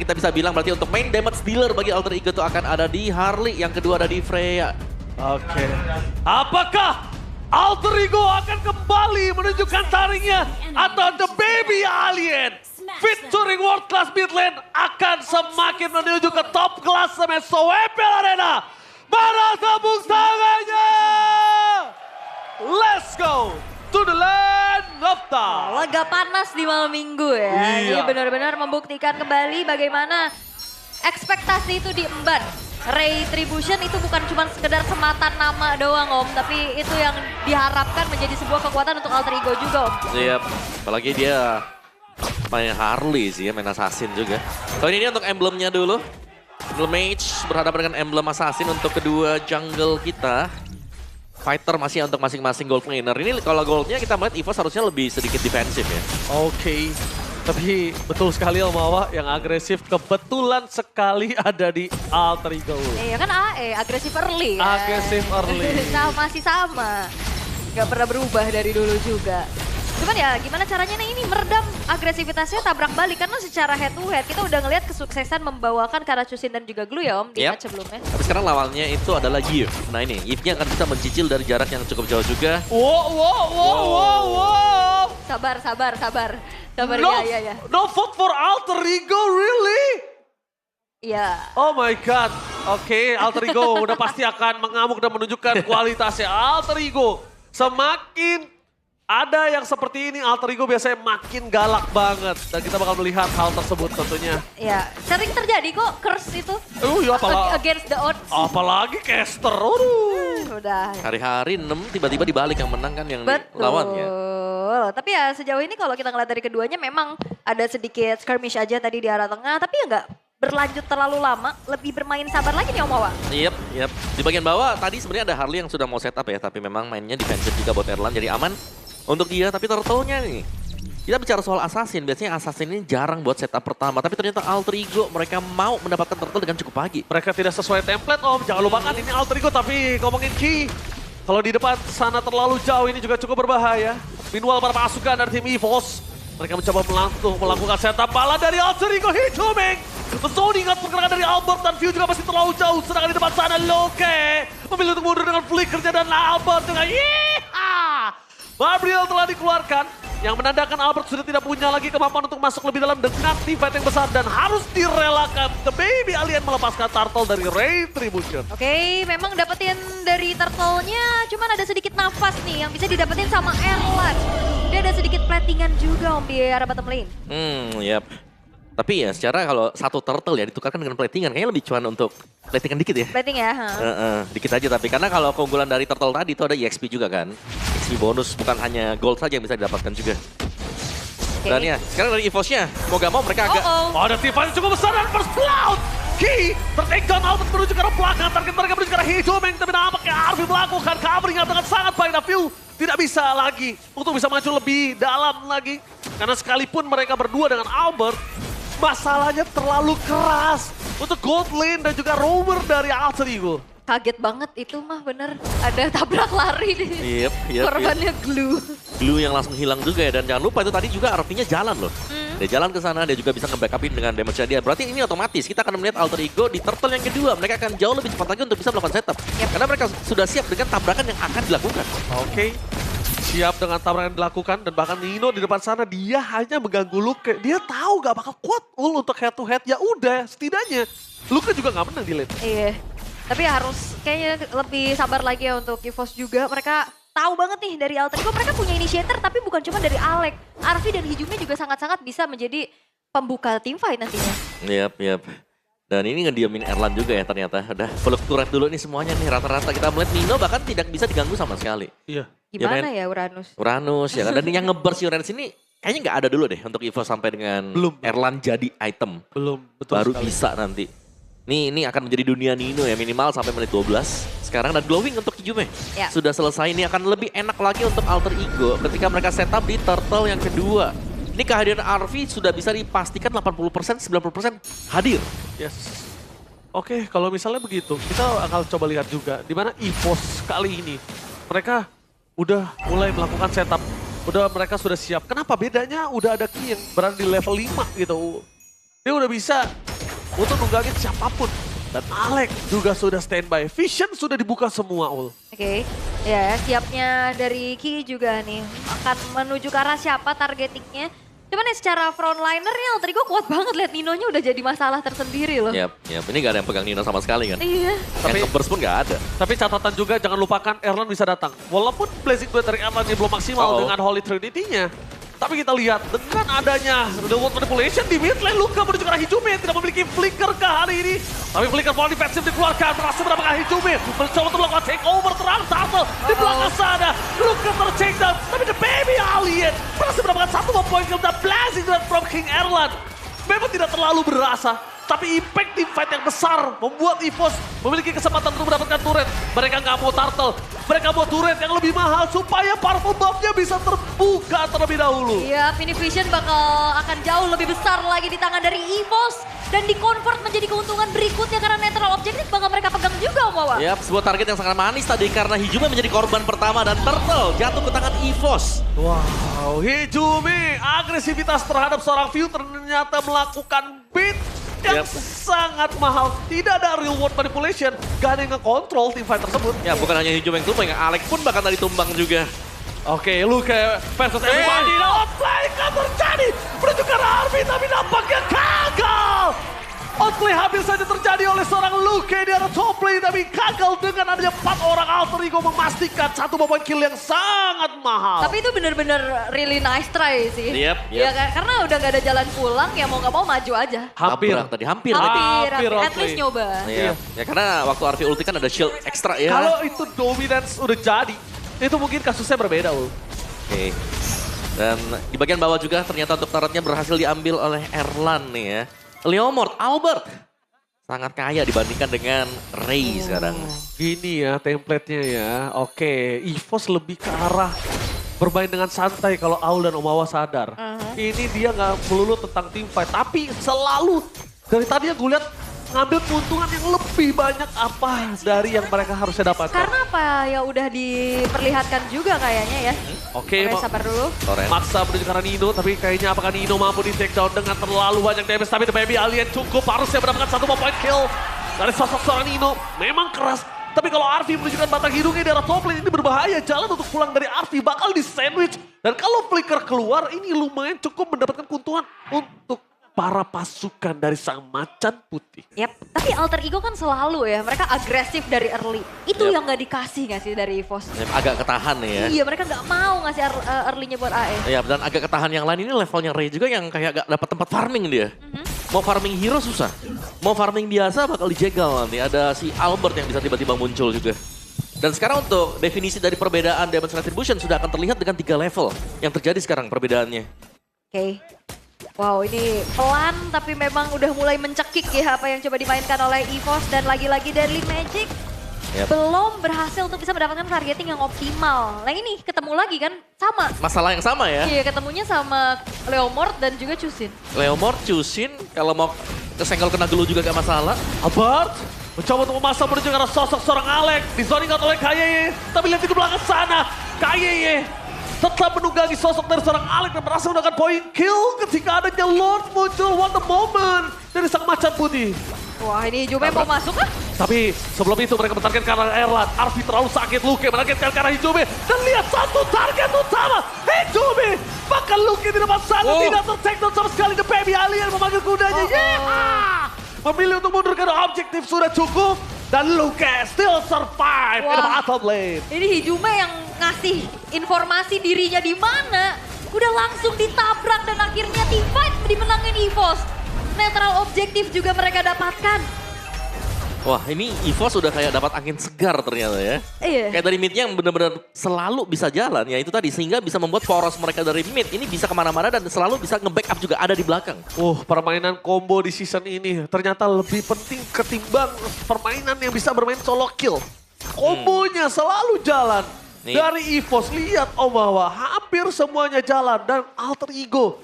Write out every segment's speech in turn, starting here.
kita bisa bilang berarti untuk main damage dealer bagi Alter Ego itu akan ada di Harley, yang kedua ada di Freya. Oke. Apakah Alter Ego akan kembali menunjukkan taringnya atau The Baby Alien featuring World Class Mid Lane akan semakin menuju ke top klasemen Soepel Arena? Mana tepuk tangannya? Let's go to the land of time. Laga panas di malam minggu ya. Ini Iya. benar-benar membuktikan kembali bagaimana ekspektasi itu diemban. Retribution itu bukan cuma sekedar sematan nama doang Om, tapi itu yang diharapkan menjadi sebuah kekuatan untuk Alter Ego juga Om. Siap, apalagi dia main Harley sih ya, main Assassin juga. So ini untuk emblemnya dulu. Emblem Mage berhadapan dengan emblem Assassin untuk kedua jungle kita. Fighter masih untuk masing-masing gold laner. Ini kalau goldnya kita melihat EVOS harusnya lebih sedikit defensif ya. Oke. Tapi betul sekali Omawa yang agresif kebetulan sekali ada di Alter Ego. Iya kan AE, agresif early kan. Agresif early. Masih sama. Gak pernah berubah dari dulu juga. Cuman ya gimana caranya nih ini meredam agresivitasnya tabrak balik. Karena secara head to head kita udah ngelihat kesuksesan membawakan Karachusin dan juga Glue ya Om di Yep. match sebelumnya. Tapi sekarang lawannya itu adalah Yves. Nah ini, Yves-nya akan bisa mencicil dari jarak yang cukup jauh juga. Wow. Sabar. Sabar No, ya. no vote for Alter Ego, really? Iya. Oh my God. Oke, Alter Ego udah pasti akan mengamuk dan menunjukkan kualitasnya. Alter Ego semakin ada yang seperti ini, Alter Ego biasanya makin galak banget. Dan kita bakal melihat hal tersebut tentunya. Iya, sering terjadi kok curse itu. Ya apalagi, Against the odds. apalagi caster. Udah. Hari-hari 6 tiba-tiba dibalik yang menang kan yang Betul. lawannya. Tapi ya sejauh ini kalau kita ngeliat dari keduanya memang ada sedikit skirmish aja tadi di arah tengah. Tapi ya nggak berlanjut terlalu lama. Lebih bermain sabar lagi nih Om Wawa. Yep. Di bagian bawah tadi sebenarnya ada Harley yang sudah mau setup ya. Tapi memang mainnya defensif juga buat Erlan, jadi aman untuk dia. Tapi turtle-nya nih. Kita bicara soal Assassin, biasanya Assassin ini jarang buat setup pertama. Tapi ternyata Alter Ego mereka mau mendapatkan turtle dengan cukup pagi. Mereka tidak sesuai template Om, jangan lupakan ini Alter Ego tapi ngomongin Ki. Kalau di depan sana terlalu jauh ini juga cukup berbahaya. Meanwhile para pasukan dari tim EVOS, mereka mencoba melakukan setup bala dari Alter Ego Hitomeng. Sony ingat pergerakan dari Albert dan View juga masih terlalu jauh. Sedangkan di depan sana Loke memilih untuk mundur dengan flickernya dan Albert dengan Gabriel telah dikeluarkan. Yang menandakan Albert sudah tidak punya lagi kemampuan untuk masuk lebih dalam dengan fight yang besar. Dan harus direlakan The Baby Alien melepaskan Turtle dari Retribution. Oke, memang dapetin dari turtle-nya cuman ada sedikit nafas nih yang bisa didapetin sama Erlan. Dia ada sedikit platingan juga Om di arah bottom lane. Yap. Tapi ya secara kalau satu turtle ya ditukarkan dengan platingan, kayaknya lebih cuan untuk platingan dikit ya. Plating ya. Dikit aja tapi karena kalau keunggulan dari turtle tadi itu ada EXP juga kan. EXP bonus bukan hanya gold saja yang bisa didapatkan juga. Oke. Dan ya sekarang dari EVOS-nya mau gak mau mereka agak... Oh. Ada tiffany cukup besar dan first blood. Ki ter-take down Albert menuju ke arah belakang. Target mereka menuju ke arah Hitomeng. Tapi nampaknya Arvi melakukan covering dengan sangat baik. View tidak bisa lagi untuk bisa maju lebih dalam lagi. Karena sekalipun mereka berdua dengan Albert, masalahnya terlalu keras untuk gold lane dan juga roamer dari Alter Ego. Kaget banget itu mah bener. Ada tabrak lari nih. Yep. Korbannya Glue. Glue yang langsung hilang juga ya. Dan jangan lupa itu tadi juga RP-nya jalan loh. Dia jalan ke sana, dia juga bisa nge-backupin dengan damage-nya dia. Berarti ini otomatis kita akan melihat Alter Ego di turtle yang kedua. Mereka akan jauh lebih cepat lagi untuk bisa melakukan setup. Yep. Karena mereka sudah siap dengan tabrakan yang akan dilakukan. Oke. Siap dengan tabrakan yang dilakukan dan bahkan Nino di depan sana dia hanya mengganggu Luke. Dia tahu gak bakal kuat untuk head to head. Ya udah setidaknya Luke juga gak menang di lane. Iya. Tapi harus kayaknya lebih sabar lagi ya untuk EVOS juga. Mereka tahu banget nih dari Alter Ego mereka punya initiator tapi bukan cuma dari Alec. Arvi dan Hijumi juga sangat-sangat bisa menjadi pembuka team fight nantinya. Yap. Dan ini ngediamin Erlan juga ya ternyata. Udah full turret dulu nih semuanya nih rata-rata. Kita melihat Nino bahkan tidak bisa diganggu sama sekali. Iya. Gimana ya Uranus? Uranus ya kan. Dan yang nge-burst Uranus ini kayaknya nggak ada dulu deh untuk EVO sampai dengan Belum. Erlan jadi item. Belum, betul Baru sekali. bisa nanti. Ini akan menjadi dunia Nino ya minimal sampai menit 12. Sekarang dan glowing untuk Kijume. Ya. Sudah selesai, ini akan lebih enak lagi untuk Alter Ego ketika mereka setup di turtle yang kedua. Ini kehadiran Arvi sudah bisa dipastikan 80%, 90% hadir. Yes. Oke, kalau misalnya begitu, kita akan coba lihat juga di mana EVOS kali ini. Mereka udah mulai melakukan setup, mereka sudah siap. Kenapa bedanya udah ada Ki yang berada di level 5 gitu. Dia udah bisa untuk nunggangin siapapun. Dan Alex juga sudah standby. Vision sudah dibuka semua, Ul. Oke, ya siapnya dari Ki juga nih akan menuju ke arah siapa targetingnya. Cuman ya secara frontliner nih Alter Ego kuat banget, lihat Ninonya udah jadi masalah tersendiri loh. Yap, ini gak ada yang pegang Nino sama sekali kan. Iya. Yang ke-burst pun gak ada. Tapi catatan juga jangan lupakan Erlan bisa datang. Walaupun Blazing Blade dari Erlan ini belum maksimal dengan Holy Trinity-nya. Tapi kita lihat dengan adanya The World Manipulation di mid lane, Luka menuju ke arah Hijume yang tidak memiliki flicker ke hari ini. Tapi flicker pola defensif dikeluarkan, berhasil mendapatkan Hijume. Mencoba untuk melakukan takeover terang Turtle di belakang sana. Luka ter-take down, tapi The Baby Alien berhasil mendapatkan satu poin kill dan Blazing Blade from King Erlan. Memang tidak terlalu berasa, tapi impact team fight yang besar membuat EVOS memiliki kesempatan untuk mendapatkan turret. Mereka nggak mau turtle, mereka mau turret yang lebih mahal supaya powerful buff-nya bisa terbuka terlebih dahulu. Iya, Mini Vision akan jauh lebih besar lagi di tangan dari EVOS. Dan di-convert menjadi keuntungan berikutnya karena netral objektif bakal mereka pegang juga, Om Wawa. Yap, sebuah target yang sangat manis tadi karena Hijume menjadi korban pertama dan Turtle jatuh ke tangan EVOS. Wow, Hijume agresivitas terhadap seorang view ternyata melakukan beat yang sangat mahal. Tidak ada real world manipulation, gak ada yang nge-control team fight tersebut. Ya, bukan hanya Hijume yang tumbang, Alex pun bahkan tadi tumbang juga. Oke, Luka versus everybody. Outplay kan terjadi. Menuju ke arah Army, tapi nampaknya gagal. Outplay hampir saja terjadi oleh seorang Luka di arah top lane, tapi gagal dengan adanya 4 orang Alter Ego memastikan satu poin kill yang sangat mahal. Tapi itu bener-bener really nice try sih. Yep. Ya kan, karena udah gak ada jalan pulang, ya mau gak mau maju aja. Hampir. Tabrak tadi, hampir. Hampir. At outplay. least nyoba. Iya, ya karena waktu Arvi ulti kan ada shield ekstra ya. Kalau itu dominance udah jadi, itu mungkin kasusnya berbeda, Ul. Oke. Dan di bagian bawah juga ternyata untuk turretnya berhasil diambil oleh Erlan nih ya. Leomord, Albert. Sangat kaya dibandingkan dengan Ray sekarang. Gini ya template-nya ya. Oke, EVOS lebih ke arah bermain dengan santai kalau Aul dan Omawa sadar. Ini dia nggak melulu tentang team fight, tapi selalu dari tadi yang gue lihat ngambil keuntungan yang lebih banyak apa dari yang mereka harusnya dapatkan. Karena apa ya udah diperlihatkan juga kayaknya ya. Oke, sabar dulu. maksa menuju ke arah Nino, tapi kayaknya apakah Nino mampu di take down dengan terlalu banyak damage. Tapi The Baby Alien cukup harusnya mendapatkan satu point kill dari sosok seorang Nino. Memang keras, tapi kalau Arvi menunjukkan batang hidungnya di arah top lane ini berbahaya. Jalan untuk pulang dari Arvi bakal di sandwich. Dan kalau flicker keluar ini lumayan cukup mendapatkan keuntungan untuk para pasukan dari sang macan putih. Yap, tapi Alter Ego kan selalu ya, mereka agresif dari early. Itu yang gak dikasih gak sih dari EVOS? Agak ketahan nih ya. Iya, mereka gak mau ngasih early-nya buat AE. Iya, dan agak ketahan yang lain ini levelnya Ray juga yang kayak gak dapat tempat farming dia. Mau farming hero susah. Mau farming biasa bakal dijegal nanti. Ada si Albert yang bisa tiba-tiba muncul juga. Dan sekarang untuk definisi dari perbedaan damage retribution sudah akan terlihat dengan 3 level yang terjadi sekarang perbedaannya. Oke. Wow, ini pelan tapi memang udah mulai mencekik ya apa yang coba dimainkan oleh EVOS. Dan lagi-lagi Deadly Magic belum berhasil untuk bisa mendapatkan targeting yang optimal. Nah ini ketemu lagi kan sama. Masalah yang sama ya. Iya, ketemunya sama Leomord dan juga Chusin. Leomord, Chusin, kalau mau kesenggol kena gelu juga gak masalah. Albert mencoba untuk memasang menuju ke arah sosok seorang Alex. Dizoning out oleh KYY, tapi lihat di belakang sana. KYY tetap menunggangi sosok dari seorang Alex dan berhasil mendapatkan point kill ketika adanya Lord muncul. What the moment dari sang macan putih. Wah, ini Hijume mau masuk kah? Tapi sebelum itu mereka menarget ke arah Erlan. Arvi terlalu sakit, Luke menargetkan ke arah Hijume. Dan lihat satu target utama, Hijume. Bahkan Luke di depan sana tidak ter-take down sama sekali. The Baby Alien memanggil kudanya. Memilih untuk mundur karena objektif sudah cukup. Dan Luka still survive in the bottom lane. Ini Hijume yang ngasih informasi dirinya di mana, udah langsung ditabrak dan akhirnya team fight dimenangin EVOS. Netral objektif juga mereka dapatkan. Wah, ini EVOS udah kayak dapat angin segar ternyata ya. Iya. Kayak dari midnya yang benar-benar selalu bisa jalan ya itu tadi. Sehingga bisa membuat poros mereka dari mid ini bisa kemana-mana dan selalu bisa nge-backup juga ada di belakang. Permainan combo di season ini ternyata lebih penting ketimbang permainan yang bisa bermain solo kill. Kombonya selalu jalan. Nih. Dari EVOS, lihat Omawa, hampir semuanya jalan. Dan Alter Ego,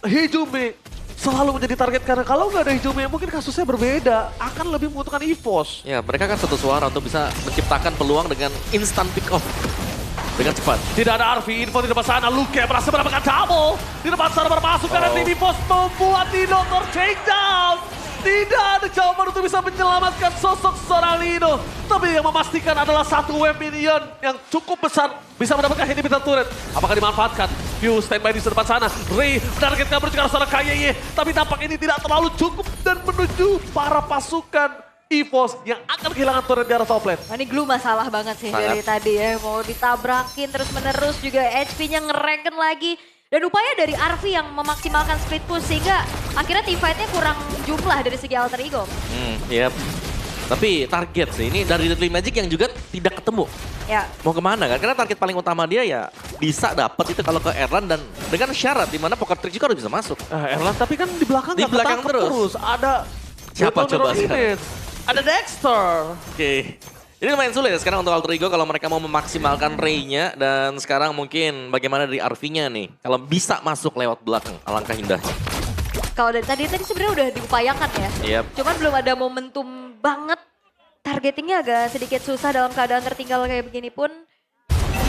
Hijume selalu menjadi target karena kalau nggak ada Hijume mungkin kasusnya berbeda. Akan lebih menguntungkan EVOS. Ya, mereka kan satu suara untuk bisa menciptakan peluang dengan instant pick off. Dengan cepat. Tidak ada Arvi, info di depan sana. Luke berhasil mendapatkan double. Di depan sana bermasuk karena tim EVOS membuat Nino ter-take down. Tidak jawaban untuk bisa menyelamatkan sosok seorang Nino. Tapi yang memastikan adalah satu wave minion yang cukup besar bisa mendapatkan inhibitor turret. Apakah dimanfaatkan? View standby di depan sana. Ray menargetkan menuju ke arah seorang KYY. Tapi tampak ini tidak terlalu cukup dan menuju para pasukan EVOS yang akan kehilangan turret di arah top lane. Ini Glue masalah banget sih Sangat. dari tadi ya. Mau ditabrakin terus menerus juga HP-nya ngeregen lagi. Dan upaya dari Arfi yang memaksimalkan split push sehingga akhirnya teamfight-nya kurang jumlah dari segi alter ego. Yep. Tapi target sih, ini dari Deadly Magic yang juga tidak ketemu. Ya, Mau kemana kan? Karena target paling utama dia ya bisa dapat itu kalau ke Erlan dan dengan syarat di mana Poker Trick juga harus bisa masuk. Erlan tapi kan di belakang Di nggak belakang ketangkep terus. Ada Siapa Betul coba Mirror sekarang? Image. Ada Dexter. Oke. Ini lumayan sulit ya sekarang untuk Alter Ego kalau mereka mau memaksimalkan Ray-nya. Dan sekarang mungkin bagaimana dari RV-nya nih. Kalau bisa masuk lewat belakang, alangkah indahnya. kalau dari tadi sebenarnya udah diupayakan ya. Yep. Cuman belum ada momentum banget. Targetingnya agak sedikit susah dalam keadaan tertinggal kayak begini pun.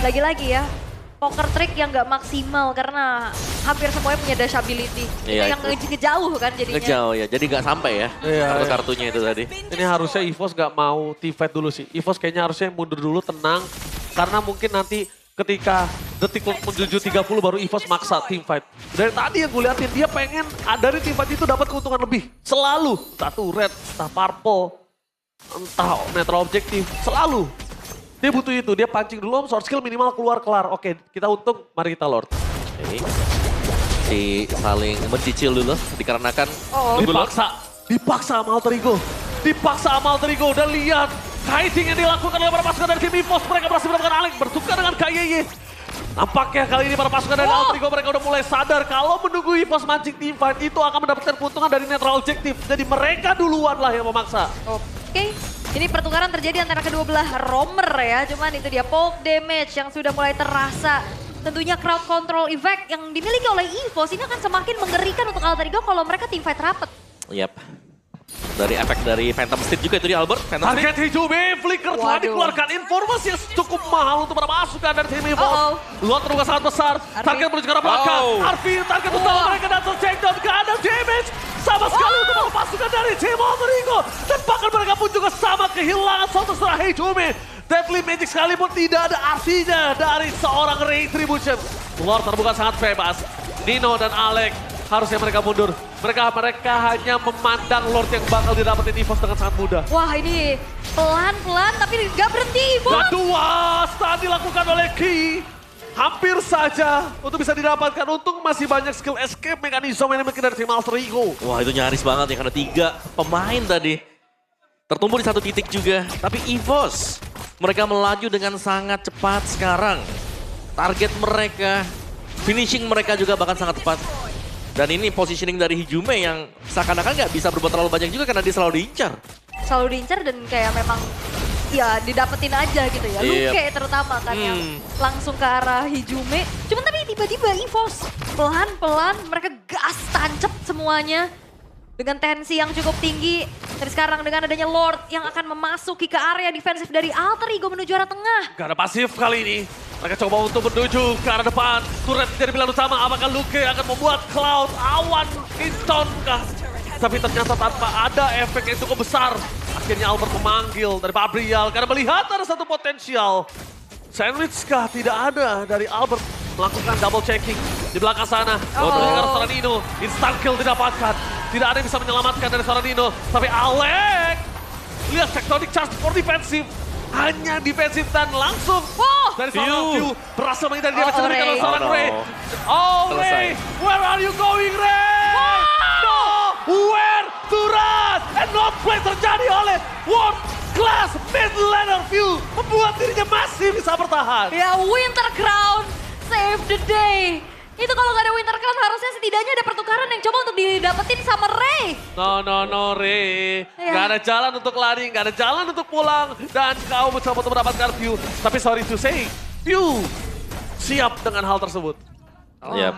Lagi-lagi ya, Poker Trick yang nggak maksimal karena hampir semuanya punya dash ability. Iya, Yang itu. ngejauh kan jadinya. Ngejauh ya, jadi nggak sampai ya. Iya, iya. Kartunya itu tadi. Ini harusnya EVOS gak mau teamfight dulu sih. EVOS kayaknya harusnya mundur dulu, tenang. Karena mungkin nanti ketika detik menuju 30 baru EVOS maksa teamfight. Dari tadi yang gue liatin, dia pengen dari teamfight itu dapat keuntungan lebih. Selalu. Entah tuh red, entah purple, entah netral objektif. Selalu. Dia butuh itu, dia pancing dulu, sword skill minimal keluar kelar. Oke, kita untung, mari kita Lord. Oke. Si saling mencicil dulu dikarenakan Oh. nunggu lo. Dipaksa sama Alter Ego. Dipaksa sama Alter Ego. Dan lihat kiting yang dilakukan oleh para pasukan dari tim EVOS. Mereka berhasil mendapatkan Alek bertukar dengan KYY. Nampaknya kali ini para pasukan dari Alter Ego mereka udah mulai sadar kalau menunggu EVOS mancing teamfight itu akan mendapatkan keuntungan dari netral objektif. Jadi mereka duluan lah yang memaksa. Oke, ini pertukaran terjadi antara kedua belah roamer ya. Cuman itu dia poke damage yang sudah mulai terasa. Tentunya crowd control effect yang dimiliki oleh EVOS ini akan semakin mengerikan untuk Alter Ego kalau mereka teamfight rapet. Yap. Dari efek dari Phantom Steed juga itu di Albert. Phantom Steed. Target Hijube, Flicker telah Waduh. dikeluarkan informasi yang cukup mahal untuk para pasukan dari tim EVOS. Uh-oh. Luar terbuka sangat besar, target menuju ke arah belakang. Wow. Arfi, target utama mereka dan takedown, gak ada damage. Sama sekali untuk para pasukan dari tim Alter Ego. Dan bahkan mereka pun juga sama kehilangan satu setelah Hijube. Deadly Magic sekalipun tidak ada artinya dari seorang Retribution. Luar terbuka sangat bebas. Nino dan Alek harusnya mereka mundur. Mereka hanya memandang Lord yang bakal didapetin EVOS dengan sangat mudah. Wah ini pelan-pelan tapi gak berhenti EVOS. Kedua, stun dilakukan oleh Ki. Hampir saja untuk bisa didapatkan. Untung masih banyak skill escape mekanisme yang dimiliki dari tim Alter Ego. Wah itu nyaris banget ya karena 3 pemain tadi. Tertumbuh di satu titik juga. Tapi EVOS mereka melaju dengan sangat cepat sekarang. Target mereka, finishing mereka juga bahkan sangat tepat. Dan ini positioning dari Hijume yang seakan-akan nggak bisa berbuat terlalu banyak juga karena dia selalu diincar. Selalu diincar dan kayak memang ya didapetin aja gitu ya. Yep. Luke terutama kan yang langsung ke arah Hijume. Cuman tapi tiba-tiba EVOS pelan-pelan mereka gas tancap semuanya. Dengan tensi yang cukup tinggi. Dan sekarang dengan adanya Lord yang akan memasuki ke area defensif dari Alter Ego menuju arah tengah. Gak ada pasif kali ini. Mereka coba untuk menuju ke arah depan. Turret menjadi pilihan utama. Apakah Luke akan membuat Cloud awan Kinton kah? Tapi ternyata tanpa ada efek yang cukup besar. Akhirnya Albert memanggil dari Fabrial karena melihat ada satu potensial. Sandwich kah? Tidak ada dari Albert melakukan double checking di belakang sana. Dengan seorang Nino, instant kill didapatkan. Tidak ada yang bisa menyelamatkan dari seorang Nino. Tapi Alek, lihat Tectonic Charge for defensif. Hanya defensif dan langsung dari seorang View berhasil menghindari damage dari Ray. seorang Oh, no. Ray. Oh Selesai. Ray, where are you going Ray? No, where to run? And not play terjadi oleh World Class Mid Laner View. Membuat dirinya masih bisa bertahan. Ya Winter Crown, save the day. Itu kalau nggak ada Winter Crown harusnya setidaknya ada pertukaran yang coba untuk didapetin sama Ray. No, Ray. Iya. Gak ada jalan untuk lari, gak ada jalan untuk pulang. Dan kau mencoba untuk mendapatkan View. Tapi sorry to say, View siap dengan hal tersebut. Yap.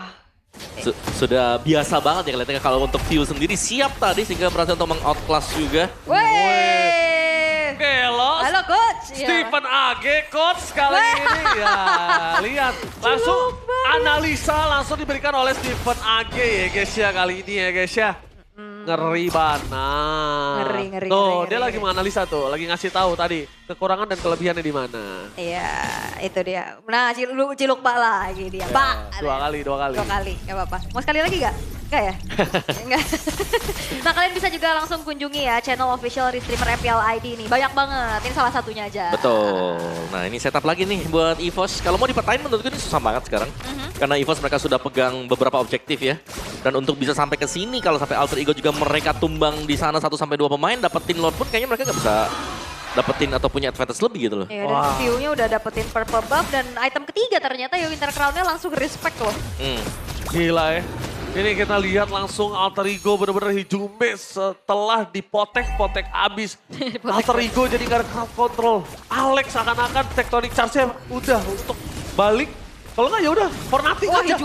Sudah biasa banget ya kelihatannya kalau untuk View sendiri siap tadi sehingga berhasil untuk meng-outclass juga. Wey. Kelos. Halo coach. Ya. Stephen Age, coach kali ini. Ya, lihat. Langsung analisa langsung diberikan oleh Stephen Age ya guys ya kali ini ya guys ya. Ngeri banget. Ngeri, Tuh, ngeri, dia ngeri, lagi ngeri. menganalisa tuh, lagi ngasih tahu tadi kekurangan dan kelebihannya di mana. Iya, itu dia. Nah, ciluk bak lagi dia. Bak. Dua kali. Dua kali, gak apa-apa. Mau sekali lagi gak? Enggak ya? Enggak. Nah, kalian bisa juga langsung kunjungi ya channel official Restreamer MPL ID nih. Banyak banget, ini salah satunya aja. Betul. Nah ini setup lagi nih buat EVOS. Kalau mau dipetain menurutku ini susah banget sekarang. Karena EVOS mereka sudah pegang beberapa objektif ya. Dan untuk bisa sampai ke sini, kalau sampai Alter Ego juga mereka tumbang di sana 1-2 pemain, dapetin Lord pun kayaknya mereka nggak bisa dapetin atau punya advantage lebih gitu loh. Ya, dan view-nya udah dapetin purple buff dan item ketiga ternyata ya Winter Crown-nya langsung respect loh. Gila ya. Ini kita lihat langsung Alter Ego bener-bener Hijume setelah dipotek abis. Alter Ego jadi gak ada crowd control. Alex seakan-akan Tectonic Charge-nya udah untuk balik. Kalau nggak ya udah for nothing Wah, aja.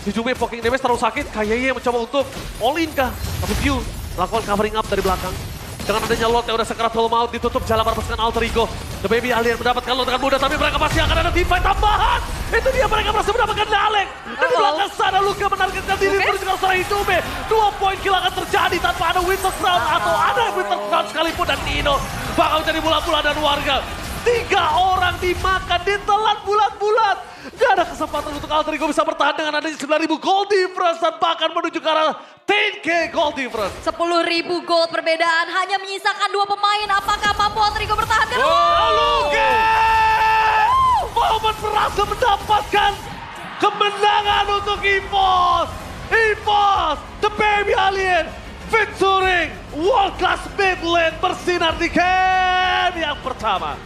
Hijume poking damage terlalu sakit. Kayaknya mencoba untuk all in kah? Tapi View lakukan covering up dari belakang. Dengan adanya Lot yang udah sekerat full maut ditutup jalan pasukan Alter Ego. The Baby Alien mendapatkan Lot dengan mudah tapi mereka pasti akan ada teamfight tambahan. Itu dia mereka berhasil mendapatkan Alex. Dan di belakang sana Luka menargetkan diri menuju ke arah Hijume. 2 poin kill akan terjadi tanpa ada Winter Crown atau ada Winter Crown sekalipun dan Nino bakal jadi bola-bola dan warga. 3 orang dimakan, ditelan bulat-bulat. Gak ada kesempatan untuk Alter Ego bisa bertahan dengan adanya 9.000 gold difference dan bahkan menuju ke arah 10k gold difference. 10.000 gold perbedaan hanya menyisakan 2 pemain. Apakah mampu Alter Ego bertahan? Luka! Momen berhasil mendapatkan kemenangan untuk EVOS. EVOS, The Baby Alien, featuring world class mid lane bersinar di game yang pertama.